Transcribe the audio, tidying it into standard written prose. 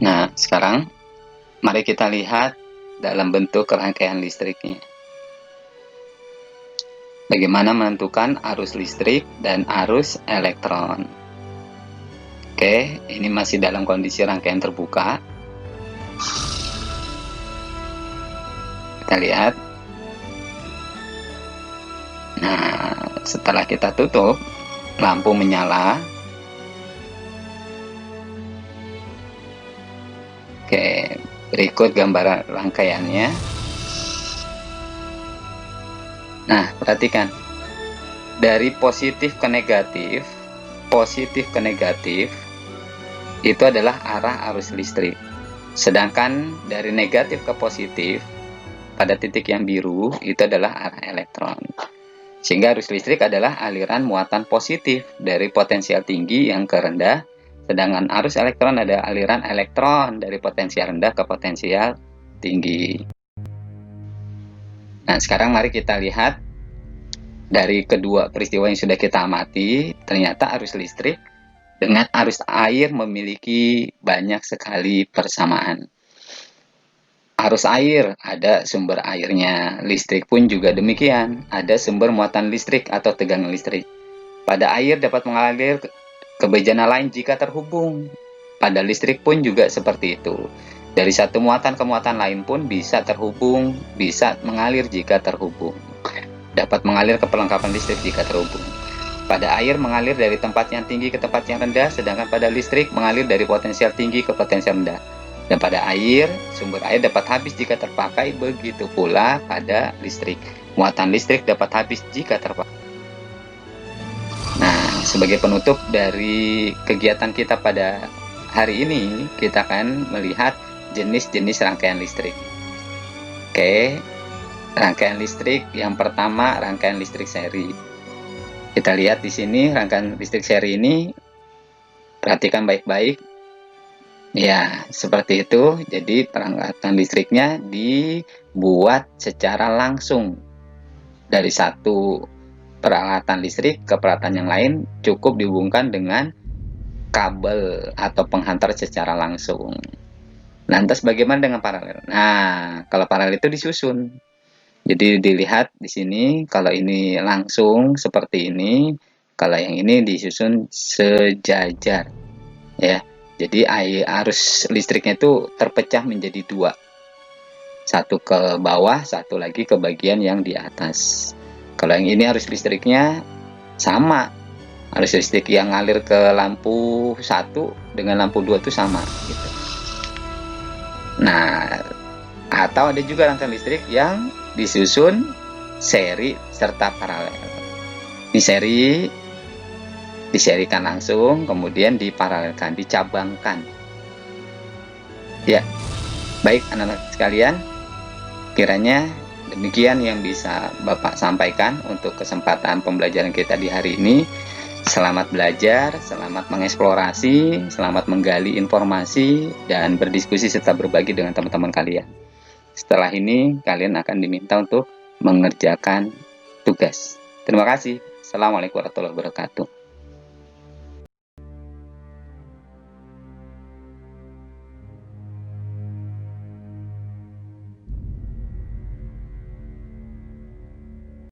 Nah, sekarang mari kita lihat dalam bentuk rangkaian listriknya. Bagaimana menentukan arus listrik dan arus elektron. Oke, ini masih dalam kondisi rangkaian terbuka. Kita lihat. Nah, setelah kita tutup, lampu menyala. Oke, berikut gambar rangkaiannya. Nah, perhatikan. Dari positif ke negatif itu adalah arah arus listrik. Sedangkan dari negatif ke positif, pada titik yang biru, itu adalah arah elektron. Sehingga arus listrik adalah aliran muatan positif dari potensial tinggi yang ke rendah, sedangkan arus elektron adalah aliran elektron dari potensial rendah ke potensial tinggi. Nah, sekarang mari kita lihat dari kedua peristiwa yang sudah kita amati, ternyata arus listrik dengan arus air memiliki banyak sekali persamaan. Arus air, ada sumber airnya. Listrik pun juga demikian, ada sumber muatan listrik atau tegangan listrik. Pada air dapat mengalir ke bejana lain jika terhubung. Pada listrik pun juga seperti itu. Dari satu muatan ke muatan lain pun bisa terhubung, bisa mengalir jika terhubung. Dapat mengalir ke perlengkapan listrik jika terhubung. Pada air mengalir dari tempat yang tinggi ke tempat yang rendah, sedangkan pada listrik mengalir dari potensial tinggi ke potensial rendah. Dan pada air, sumber air dapat habis jika terpakai, begitu pula pada listrik. Muatan listrik dapat habis jika terpakai. Nah, sebagai penutup dari kegiatan kita pada hari ini, kita akan melihat jenis-jenis rangkaian listrik. Oke, rangkaian listrik yang pertama, rangkaian listrik seri. Kita lihat di sini rangkaian listrik seri ini, perhatikan baik-baik. Ya, seperti itu. Jadi perangkatan listriknya dibuat secara langsung dari satu peralatan listrik ke peralatan yang lain, cukup dihubungkan dengan kabel atau penghantar secara langsung. Lantas bagaimana dengan paralel? Nah, kalau paralel itu disusun. Jadi dilihat di sini, kalau ini langsung seperti ini, kalau yang ini disusun sejajar, ya. Jadi arus listriknya itu terpecah menjadi dua, satu ke bawah, satu lagi ke bagian yang di atas. Kalau yang ini arus listriknya sama, arus listrik yang ngalir ke lampu 1 dengan lampu 2 itu sama, gitu. Nah, atau ada juga rangkaian listrik yang disusun seri serta paralel. Ini seri, diserikan langsung, kemudian diparalelkan, dicabangkan. Ya, baik anak-anak sekalian, kiranya demikian yang bisa Bapak sampaikan untuk kesempatan pembelajaran kita di hari ini. Selamat belajar, selamat mengeksplorasi, selamat menggali informasi, dan berdiskusi serta berbagi dengan teman-teman kalian. Setelah ini, kalian akan diminta untuk mengerjakan tugas. Terima kasih. Assalamualaikum warahmatullahi wabarakatuh.